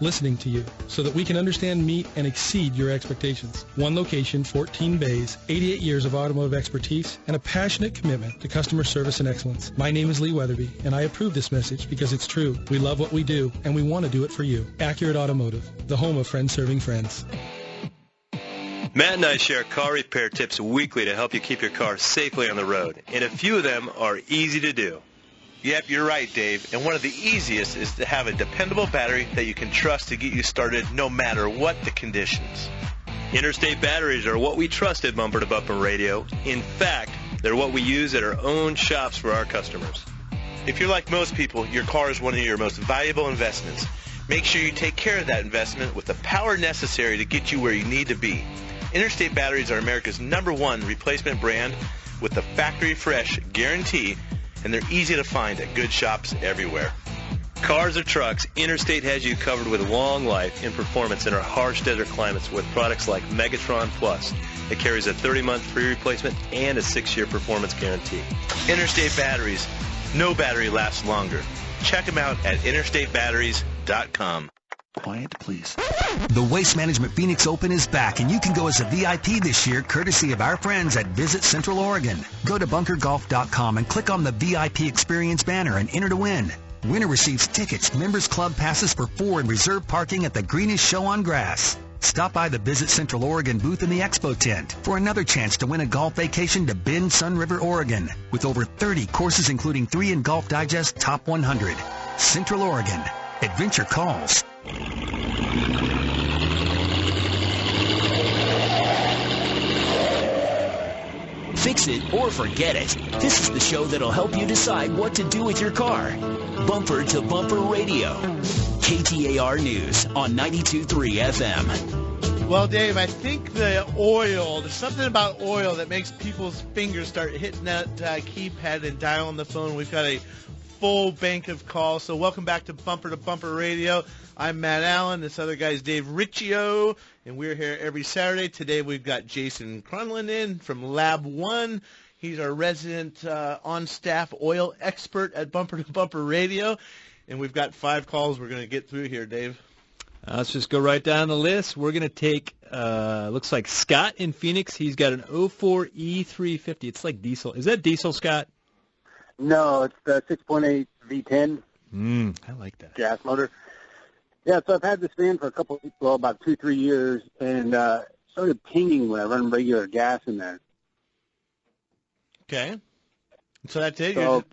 listening to you so that we can understand, meet, and exceed your expectations. One location, 14 bays, 88 years of automotive expertise, and a passionate commitment to customer service and excellence. My name is Lee Weatherby, and I approve this message because it's true. We love what we do, and we want to do it for you. Accurate Automotive, the home of friends serving friends. Matt and I share car repair tips weekly to help you keep your car safely on the road, and a few of them are easy to do. Yep, you're right, Dave. And one of the easiest is to have a dependable battery that you can trust to get you started no matter what the conditions. Interstate batteries are what we trust at Bumper to Bumper Radio. In fact, they're what we use at our own shops for our customers. If you're like most people, your car is one of your most valuable investments. Make sure you take care of that investment with the power necessary to get you where you need to be. Interstate batteries are America's #1 replacement brand with the factory fresh guarantee, and they're easy to find at good shops everywhere. Cars or trucks, Interstate has you covered with long life and performance in our harsh desert climates with products like Megatron Plus. It carries a 30-month free replacement and a 6-year performance guarantee. Interstate batteries. No battery lasts longer. Check them out at interstatebatteries.com. Quiet, please. The Waste Management Phoenix Open is back, and you can go as a VIP this year, courtesy of our friends at Visit Central Oregon. Go to bunkergolf.com and click on the VIP Experience banner and enter to win. Winner receives tickets, members club passes for 4 and reserved parking at the greenest show on grass. Stop by the Visit Central Oregon booth in the Expo tent for another chance to win a golf vacation to Bend, Sun River, Oregon, with over 30 courses including 3 in Golf Digest Top 100. Central Oregon. Adventure calls. Fix it or forget it. This is the show that'll help you decide what to do with your car. Bumper to Bumper Radio. KTAR News on 92.3 FM. Well, Dave, I think there's something about oil that makes people's fingers start hitting that keypad and dialing the phone. We've got a full bank of calls. So welcome back to Bumper Radio. I'm Matt Allen. This other guy's Dave Riccio, and we're here every Saturday. Today we've got Jason Cronlin in from Lab 1. He's our resident on-staff oil expert at Bumper to Bumper Radio. And we've got 5 calls we're going to get through here, Dave. Let's just go right down the list. We're going to take, looks like Scott in Phoenix. He's got an 04 E350. It's like diesel. Is that diesel, Scott? No, it's the 6.8 V10. I like that. Gas motor. Yeah, so I've had this van for about 2-3 years, and started pinging when I run regular gas in there. Okay. So that's it? So,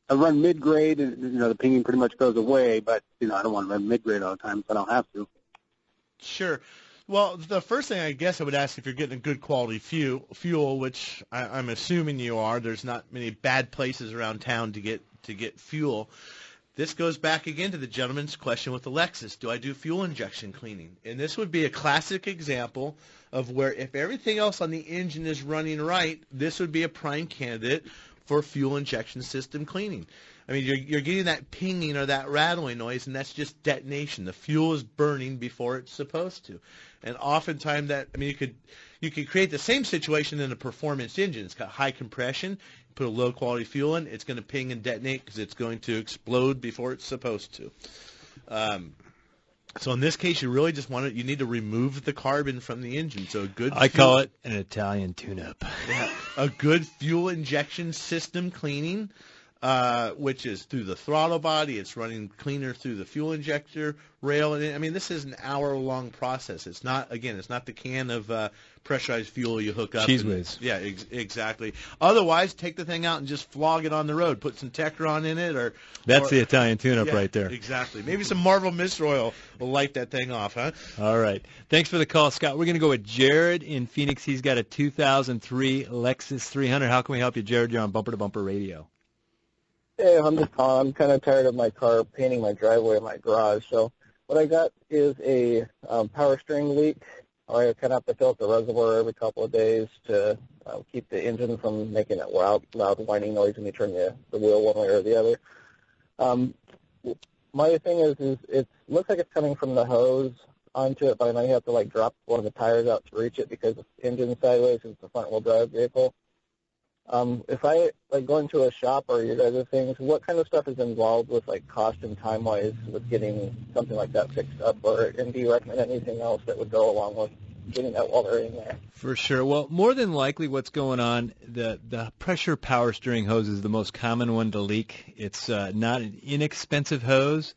I run mid-grade, and, the pinging pretty much goes away, but, I don't want to run mid-grade all the time, so I don't have to. Sure. Well, the first thing I guess I would ask if you're getting a good quality fuel, which I'm assuming you are. There's not many bad places around town to get fuel. This goes back again to the gentleman's question with the Lexus. Do I do fuel injection cleaning? And this would be a classic example of where if everything else on the engine is running right, this would be a prime candidate for fuel injection system cleaning. I mean, you're getting that pinging or that rattling noise, and that's just detonation. The fuel is burning before it's supposed to. And oftentimes you could create the same situation in a performance engine. It's got high compression. Put a low-quality fuel in, it's going to ping and detonate because it's going to explode before it's supposed to. So in this case, you really just you need to remove the carbon from the engine. So I call it an Italian tune-up. Yeah, a good fuel injection system cleaning, which is through the throttle body. It's running cleaner through the fuel injector rail. And I mean, this is an hour-long process. It's not the can of pressurized fuel you hook up. Cheese whiz. Yeah, exactly. Otherwise, take the thing out and just flog it on the road. Put some Tecron in it, That's the Italian tune-up right there. Exactly. Maybe some Marvel Mist Oil will light that thing off, huh? All right. Thanks for the call, Scott. We're going to go with Jared in Phoenix. He's got a 2003 Lexus 300. How can we help you, Jared? You're on Bumper to Bumper Radio. Hey, I'm kind of tired of my car painting my driveway and my garage. So what I got is a power steering leak. I kind of have to fill up the reservoir every couple of days to keep the engine from making that loud whining noise when you turn the wheel one way or the other. My thing is it looks like it's coming from the hose onto it, but I know you have to drop one of the tires out to reach it because the engine's sideways because it's a front-wheel drive vehicle. If I go into a shop or your other things, what kind of stuff is involved with cost and time-wise with getting something like that fixed up, and do you recommend anything else that would go along with getting that while they're in there? For sure. Well, more than likely what's going on, the pressure power steering hose is the most common one to leak. It's not an inexpensive hose,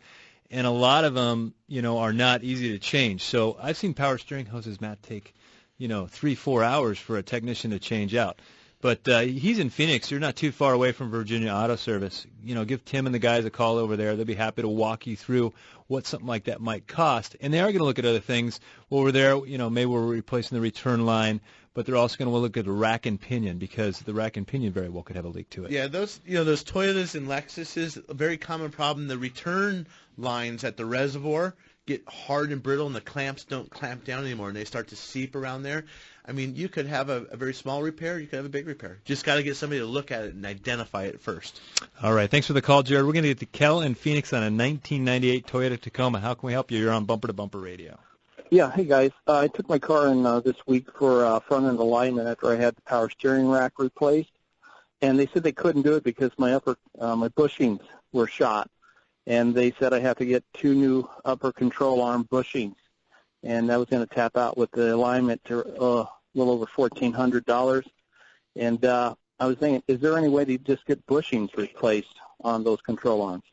and a lot of them, are not easy to change. So I've seen power steering hoses, Matt, take, 3-4 hours for a technician to change out. But he's in Phoenix. You're not too far away from Virginia Auto Service. Give Tim and the guys a call over there. They'll be happy to walk you through what something like that might cost. And they are going to look at other things. Over there, maybe we're replacing the return line, but they're also going to look at the rack and pinion because the rack and pinion very well could have a leak to it. Yeah, those Toyotas and Lexuses, a very common problem. The return lines at the reservoir get hard and brittle, and the clamps don't clamp down anymore, and they start to seep around there. I mean, you could have a very small repair. You could have a big repair. Just got to get somebody to look at it and identify it first. All right. Thanks for the call, Jared. We're going to get to Kel in Phoenix on a 1998 Toyota Tacoma. How can we help you? You're on Bumper to Bumper Radio. Yeah. Hey, guys. I took my car in this week for front-end alignment after I had the power steering rack replaced, and they said they couldn't do it because my my bushings were shot, and they said I have to get 2 new upper control arm bushings, and that was going to tap out with the alignment to a little over $1,400. And I was thinking, is there any way to just get bushings replaced on those control arms?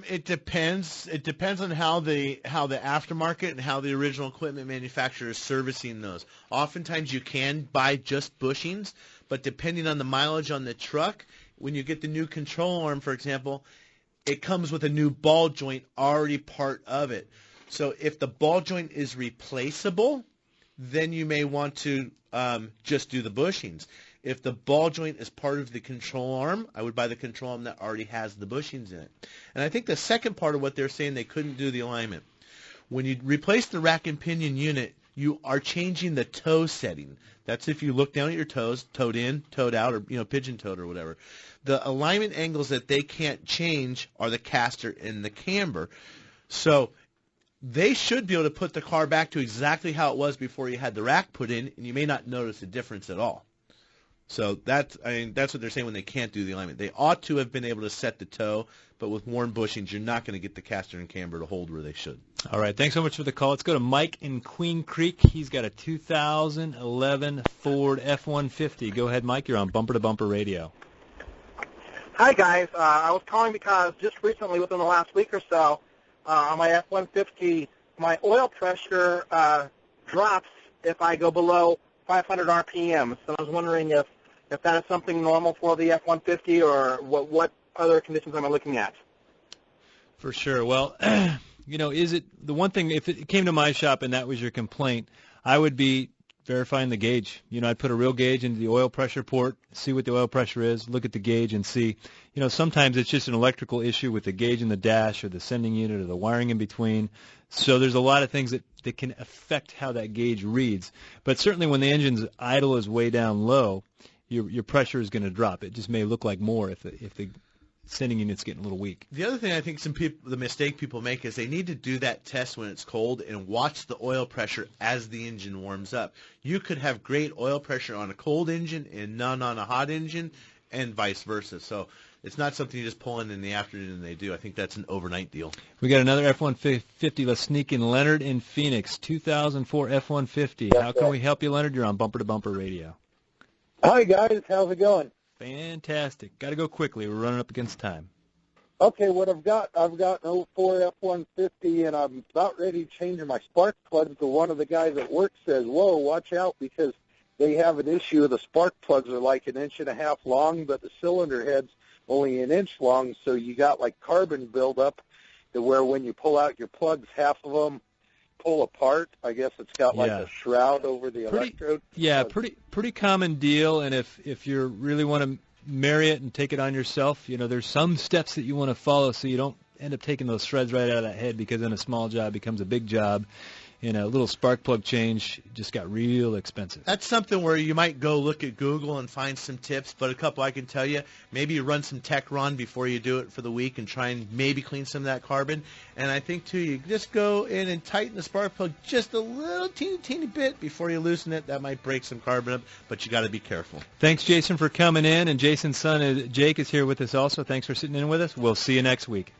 It depends. It depends on how the aftermarket and how the original equipment manufacturer is servicing those. Oftentimes you can buy just bushings, but depending on the mileage on the truck, when you get the new control arm, for example, it comes with a new ball joint already part of it. So if the ball joint is replaceable, then you may want to just do the bushings. If the ball joint is part of the control arm, I would buy the control arm that already has the bushings in it. And I think the second part of what they're saying, they couldn't do the alignment. When you replace the rack and pinion unit, you are changing the toe setting. That's if you look down at your toes, toed in, toed out, or pigeon-toed or whatever. The alignment angles that they can't change are the caster and the camber. So they should be able to put the car back to exactly how it was before you had the rack put in, and you may not notice a difference at all. So that's what they're saying when they can't do the alignment. They ought to have been able to set the toe, but with worn bushings, you're not going to get the caster and camber to hold where they should. All right, thanks so much for the call. Let's go to Mike in Queen Creek. He's got a 2011 Ford F-150. Go ahead, Mike. You're on Bumper to Bumper Radio. Hi, guys. I was calling because just recently, within the last week or so, on my F-150, my oil pressure drops if I go below 500 RPM. So I was wondering if that is something normal for the F-150, or what other conditions am I looking at? For sure. Well, is it the one thing, if it came to my shop and that was your complaint, I would be verifying the gauge. I'd put a real gauge into the oil pressure port, see what the oil pressure is, look at the gauge and see. Sometimes it's just an electrical issue with the gauge in the dash or the sending unit or the wiring in between. So there's a lot of things that can affect how that gauge reads. But certainly when the engine's idle is way down low, your pressure is going to drop. It just may look like more if the sending unit's getting a little weak. The other thing I think the mistake people make is they need to do that test when it's cold and watch the oil pressure as the engine warms up. You could have great oil pressure on a cold engine and none on a hot engine, and vice versa. So it's not something you just pull in the afternoon and they do. I think that's an overnight deal. We got another F-150. Let's sneak in Leonard in Phoenix, 2004 F-150. How can we help you, Leonard? You're on Bumper to Bumper Radio. Hi, guys. How's it going? Fantastic. Got to go quickly. We're running up against time. Okay, what I've got an 04 F-150, and I'm about ready to change my spark plugs. But one of the guys at work says, whoa, watch out, because they have an issue. The spark plugs are like 1.5 inches long, but the cylinder head's only 1 inch long, so you got like carbon buildup to where when you pull out your plugs, half of them pull apart. I guess it's got like a shroud over the electrode. Yeah, pretty common deal. And if you really want to marry it and take it on yourself, there's some steps that you want to follow so you don't end up taking those shreds right out of that head, because then a small job becomes a big job. A little spark plug change just got real expensive. That's something where you might go look at Google and find some tips, but a couple I can tell you. Maybe you run some Tech-Ron before you do it for the week and try and maybe clean some of that carbon. And I think, too, you just go in and tighten the spark plug just a little teeny bit before you loosen it. That might break some carbon up, but you got to be careful. Thanks, Jason, for coming in. And Jason's son, Jake, is here with us also. Thanks for sitting in with us. We'll see you next week.